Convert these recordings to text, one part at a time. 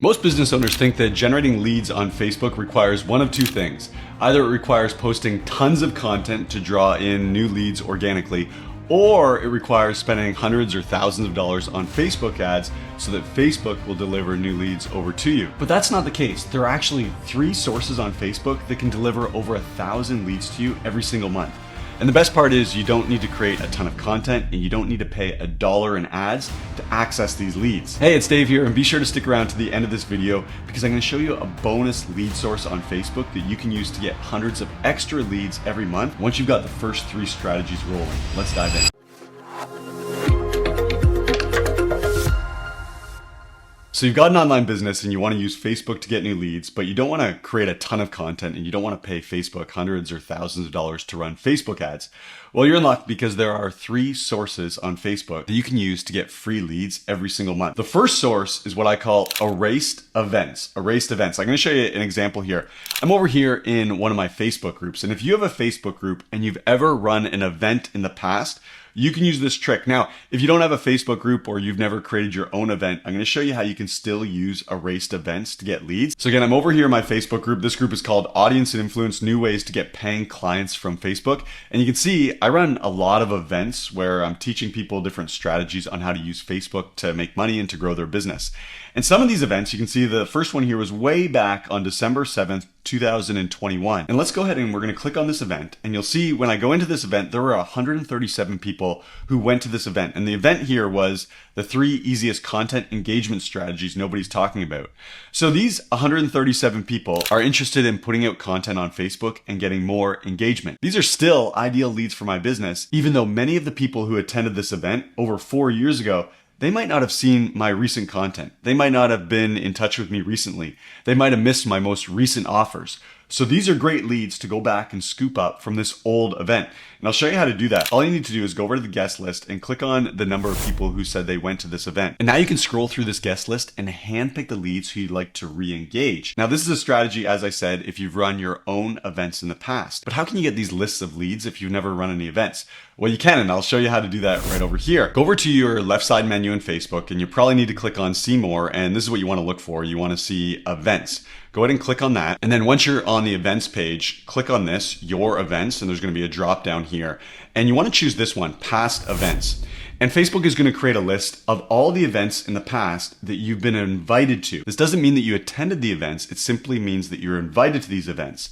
Most business owners think that generating leads on Facebook requires one of two things. Either it requires posting tons of content to draw in new leads organically, or it requires spending hundreds or thousands of dollars on Facebook ads so that Facebook will deliver new leads over to you. But that's not the case. There are actually 3 sources on Facebook that can deliver over 1,000 leads to you every single month. And the best part is you don't need to create a ton of content and you don't need to pay $1 in ads to access these leads. Hey, it's Dave here, and be sure to stick around to the end of this video because I'm going to show you a bonus lead source on Facebook that you can use to get hundreds of extra leads every month once you've got the first 3 strategies rolling. Let's dive in. So you've got an online business and you want to use Facebook to get new leads, but you don't want to create a ton of content and you don't want to pay Facebook hundreds or thousands of dollars to run Facebook ads. Well, you're in luck because there are 3 sources on Facebook that you can use to get free leads every single month. The first source is what I call erased events. Erased events. I'm going to show you an example here. I'm over here in one of my Facebook groups, and if you have a Facebook group and you've ever run an event in the past, you can use this trick. Now, if you don't have a Facebook group or you've never created your own event, I'm going to show you how you can still use erased events to get leads. So again, I'm over here in my Facebook group. This group is called Audience and Influence: New Ways to Get Paying Clients from Facebook. And you can see I run a lot of events where I'm teaching people different strategies on how to use Facebook to make money and to grow their business. And some of these events, you can see the first one here was way back on December 7th, 2021. And let's go ahead and we're going to click on this event, and you'll see when I go into this event, there were 137 people who went to this event. And the event here was the 3 easiest content engagement strategies nobody's talking about. So these 137 people are interested in putting out content on Facebook and getting more engagement. These are still ideal leads for my business, even though many of the people who attended this event over 4 years ago, they might not have seen my recent content. They might not have been in touch with me recently. They might have missed my most recent offers. So these are great leads to go back and scoop up from this old event. And I'll show you how to do that. All you need to do is go over to the guest list and click on the number of people who said they went to this event. And now you can scroll through this guest list and handpick the leads who you'd like to re-engage. Now this is a strategy, as I said, if you've run your own events in the past. But how can you get these lists of leads if you've never run any events? Well, you can, and I'll show you how to do that right over here. Go over to your left side menu in Facebook, and you probably need to click on See More, and this is what you want to look for. You want to see events. Go ahead and click on that. And then once you're on the events page, click on this, Your Events, and there's going to be a drop down here. And you want to choose this one, Past Events. And Facebook is going to create a list of all the events in the past that you've been invited to. This doesn't mean that you attended the events. It simply means that you're invited to these events.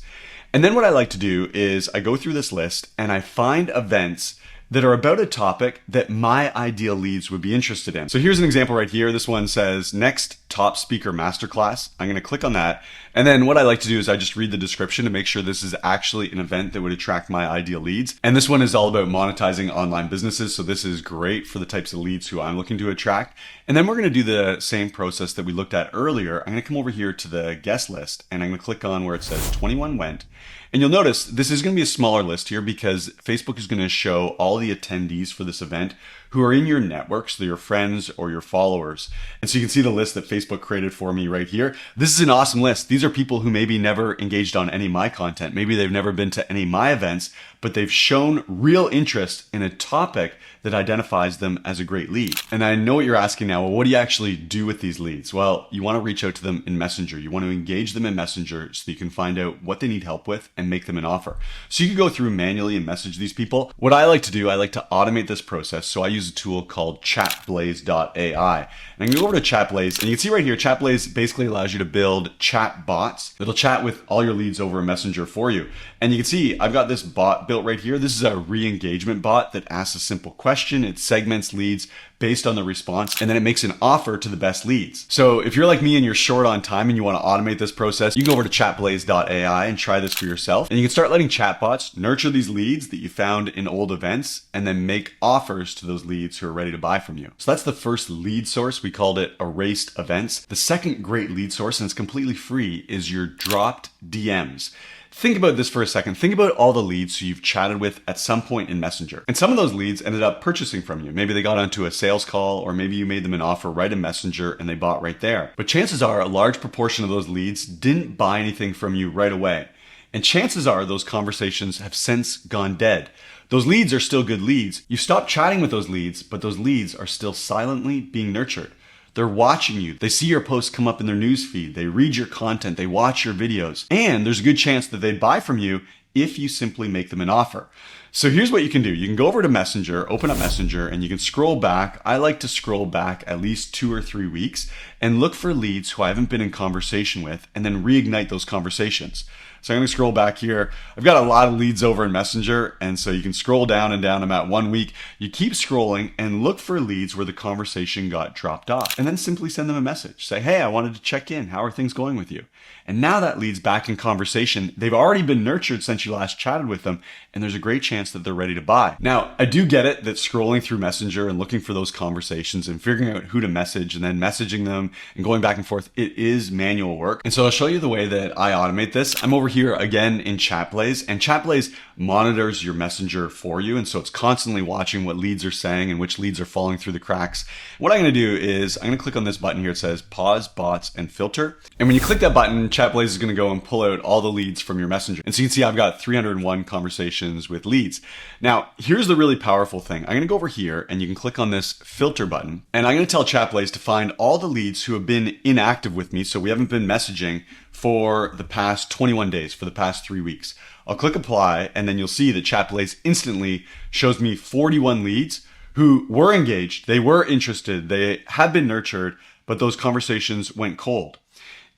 And then what I like to do is I go through this list and I find events that are about a topic that my ideal leads would be interested in. So here's an example right here. This one says Next Top Speaker Masterclass. I'm going to click on that. And then what I like to do is I just read the description to make sure this is actually an event that would attract my ideal leads. And this one is all about monetizing online businesses. So this is great for the types of leads who I'm looking to attract. And then we're going to do the same process that we looked at earlier. I'm going to come over here to the guest list and I'm going to click on where it says 21 went. And you'll notice this is going to be a smaller list here because Facebook is going to show all the attendees for this event who are in your network, so your friends or your followers. And so you can see the list that Facebook created for me right here. This is an awesome list. These are people who maybe never engaged on any of my content. Maybe they've never been to any of my events, but they've shown real interest in a topic that identifies them as a great lead. And I know what you're asking now, well, what do you actually do with these leads? Well, you want to reach out to them in Messenger. You want to engage them in Messenger so you can find out what they need help with and make them an offer. So you can go through manually and message these people. What I like to do, I like to automate this process. So I use a tool called Chatblaze.ai. And I'm gonna go over to Chatblaze, and you can see right here, Chatblaze basically allows you to build chat bots that'll chat with all your leads over Messenger for you. And you can see I've got this bot built right here. This is a re-engagement bot that asks a simple question. It segments leads based on the response, and then it makes an offer to the best leads. So if you're like me and you're short on time and you want to automate this process, you can go over to Chatblaze.ai and try this for yourself. And you can start letting chatbots nurture these leads that you found in old events and then make offers to those leads who are ready to buy from you. So that's the first lead source. We called it erased events. The second great lead source, and it's completely free, is your dropped DMs. Think about this for a second. Think about all the leads who you've chatted with at some point in Messenger. And some of those leads ended up purchasing from you. Maybe they got onto a sales call, or maybe you made them an offer right in Messenger and they bought right there. But chances are a large proportion of those leads didn't buy anything from you right away. And chances are those conversations have since gone dead. Those leads are still good leads. You've stopped chatting with those leads, but those leads are still silently being nurtured. They're watching you. They see your posts come up in their newsfeed. They read your content. They watch your videos. And there's a good chance that they'd buy from you if you simply make them an offer. So here's what you can do. You can go over to Messenger, open up Messenger, and you can scroll back. I like to scroll back at least 2 or 3 weeks and look for leads who I haven't been in conversation with, and then reignite those conversations. So I'm going to scroll back here. I've got a lot of leads over in Messenger, and so you can scroll down and down. I'm at 1 week. You keep scrolling and look for leads where the conversation got dropped off, and then simply send them a message. Say, hey, I wanted to check in. How are things going with you? And now that lead's back in conversation. They've already been nurtured since you last chatted with them, and there's a great chance that they're ready to buy. Now, I do get it that scrolling through Messenger and looking for those conversations and figuring out who to message and then messaging them and going back and forth, it is manual work. And so I'll show you the way that I automate this. I'm over here again in Chatblaze, and Chatblaze monitors your Messenger for you. And so it's constantly watching what leads are saying and which leads are falling through the cracks. What I'm going to do is I'm going to click on this button here. It says pause, bots, and filter. And when you click that button, Chatblaze is going to go and pull out all the leads from your Messenger. And so you can see I've got 301 conversations with leads. Now, here's the really powerful thing. I'm going to go over here and you can click on this filter button. And I'm going to tell Chatblaze to find all the leads who have been inactive with me. So we haven't been messaging for the past 21 days, for the past 3 weeks. I'll click apply, and then you'll see that Chatblaze instantly shows me 41 leads who were engaged. They were interested. They had been nurtured, but those conversations went cold.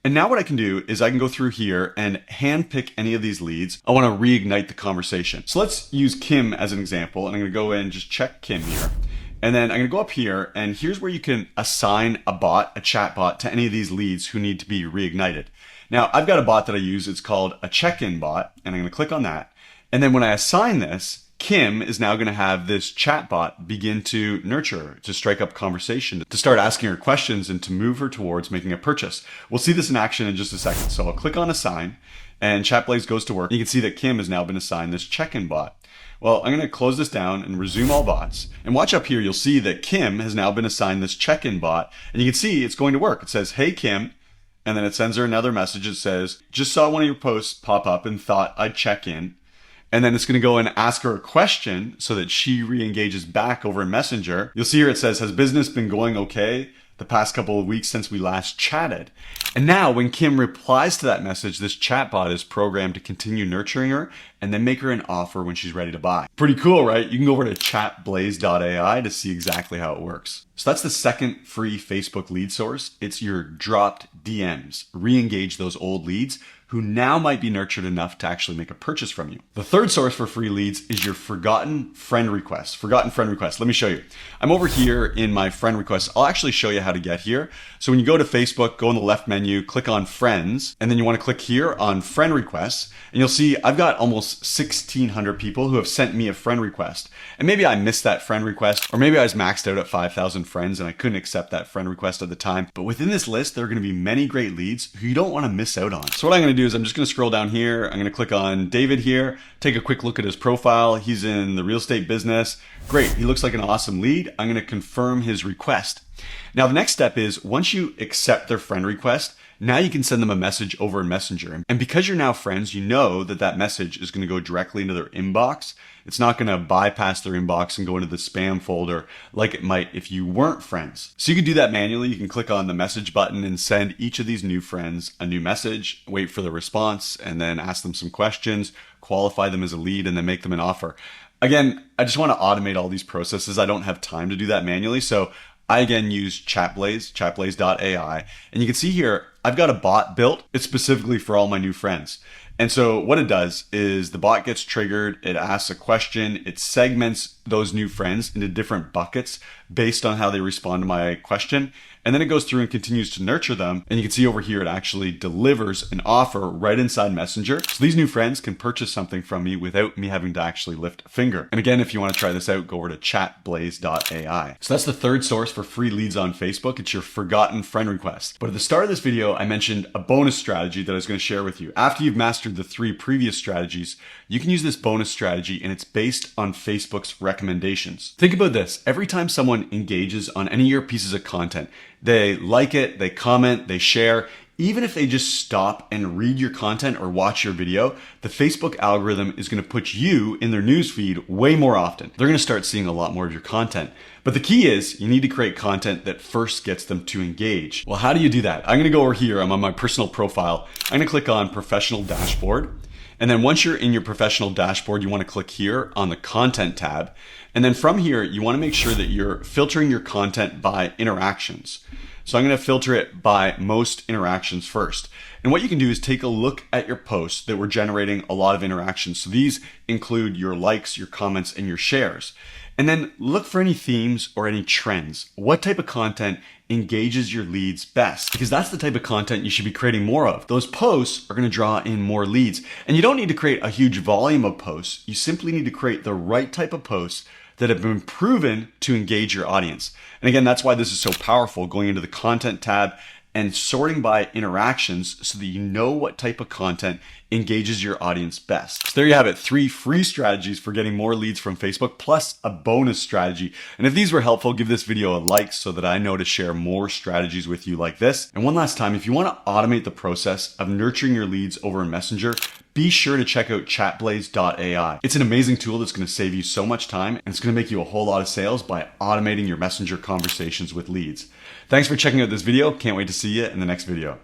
And now what I can do is I can go through here and handpick any of these leads. I want to reignite the conversation. So let's use Kim as an example, and I'm going to go in and just check Kim here. And then I'm going to go up here, and here's where you can assign a bot, a chat bot, to any of these leads who need to be reignited. Now, I've got a bot that I use. It's called a check-in bot, and I'm going to click on that. And then when I assign this, Kim is now going to have this chat bot begin to nurture her, to strike up conversation, to start asking her questions, and to move her towards making a purchase. We'll see this in action in just a second. So I'll click on assign, and Chatblaze goes to work. You can see that Kim has now been assigned this check-in bot. Well, I'm going to close this down and resume all bots. And watch up here, you'll see that Kim has now been assigned this check-in bot. And you can see it's going to work. It says, hey, Kim. And then it sends her another message. It says, just saw one of your posts pop up and thought I'd check in. And then it's going to go and ask her a question so that she re-engages back over in Messenger. You'll see here it says, has business been going okay the past couple of weeks since we last chatted? And now when Kim replies to that message, this chatbot is programmed to continue nurturing her and then make her an offer when she's ready to buy. Pretty cool, right? You can go over to chatblaze.ai to see exactly how it works. So that's the second free Facebook lead source. It's your dropped DMs. Re-engage those old leads who now might be nurtured enough to actually make a purchase from you. The third source for free leads is your forgotten friend requests. Forgotten friend requests. Let me show you. I'm over here in my friend requests. I'll actually show you how to get here. So when you go to Facebook, go in the left menu, click on friends, and then you want to click here on friend requests, and you'll see I've got almost 1,600 people who have sent me a friend request. And maybe I missed that friend request, or maybe I was maxed out at 5,000 friends and I couldn't accept that friend request at the time. But within this list, there are going to be many great leads who you don't want to miss out on. So what I'm going to do is I'm just going to scroll down here. I'm going to click on David here, take a quick look at his profile. He's in the real estate business. Great. He looks like an awesome lead. I'm going to confirm his request. Now, the next step is once you accept their friend request, now you can send them a message over in Messenger. And because you're now friends, you know that that message is going to go directly into their inbox. It's not going to bypass their inbox and go into the spam folder like it might if you weren't friends. So you can do that manually. You can click on the message button and send each of these new friends a new message, wait for the response, and then ask them some questions, qualify them as a lead, and then make them an offer. Again, I just want to automate all these processes. I don't have time to do that manually. So I again use Chatblaze, chatblaze.ai. And you can see here, I've got a bot built. It's specifically for all my new friends. And so what it does is the bot gets triggered, it asks a question, it segments those new friends into different buckets based on how they respond to my question. And then it goes through and continues to nurture them. And you can see over here, it actually delivers an offer right inside Messenger. So these new friends can purchase something from me without me having to actually lift a finger. And again, if you want to try this out, go over to chatblaze.ai. So that's the third source for free leads on Facebook. It's your forgotten friend request. But at the start of this video, I mentioned a bonus strategy that I was going to share with you. After you've mastered the 3 previous strategies, you can use this bonus strategy, and it's based on Facebook's recommendations. Think about this. Every time someone engages on any of your pieces of content, they like it, they comment, they share, even if they just stop and read your content or watch your video, the Facebook algorithm is going to put you in their newsfeed way more often. They're going to start seeing a lot more of your content. But the key is you need to create content that first gets them to engage. Well, how do you do that? I'm going to go over here. I'm on my personal profile. I'm going to click on Professional Dashboard. And then once you're in your professional dashboard, you want to click here on the content tab. And then from here, you want to make sure that you're filtering your content by interactions. So I'm going to filter it by most interactions first. And what you can do is take a look at your posts that were generating a lot of interactions. So these include your likes, your comments, and your shares. And then look for any themes or any trends. What type of content engages your leads best? Because that's the type of content you should be creating more of. Those posts are going to draw in more leads. And you don't need to create a huge volume of posts. You simply need to create the right type of posts that have been proven to engage your audience. And again, that's why this is so powerful, going into the content tab and sorting by interactions so that you know what type of content engages your audience best. So there you have it, 3 free strategies for getting more leads from Facebook, plus a bonus strategy. And if these were helpful, give this video a like so that I know to share more strategies with you like this. And one last time, if you want to automate the process of nurturing your leads over in Messenger, be sure to check out chatblaze.ai. It's an amazing tool that's going to save you so much time, and it's going to make you a whole lot of sales by automating your Messenger conversations with leads. Thanks for checking out this video. Can't wait to see you in the next video.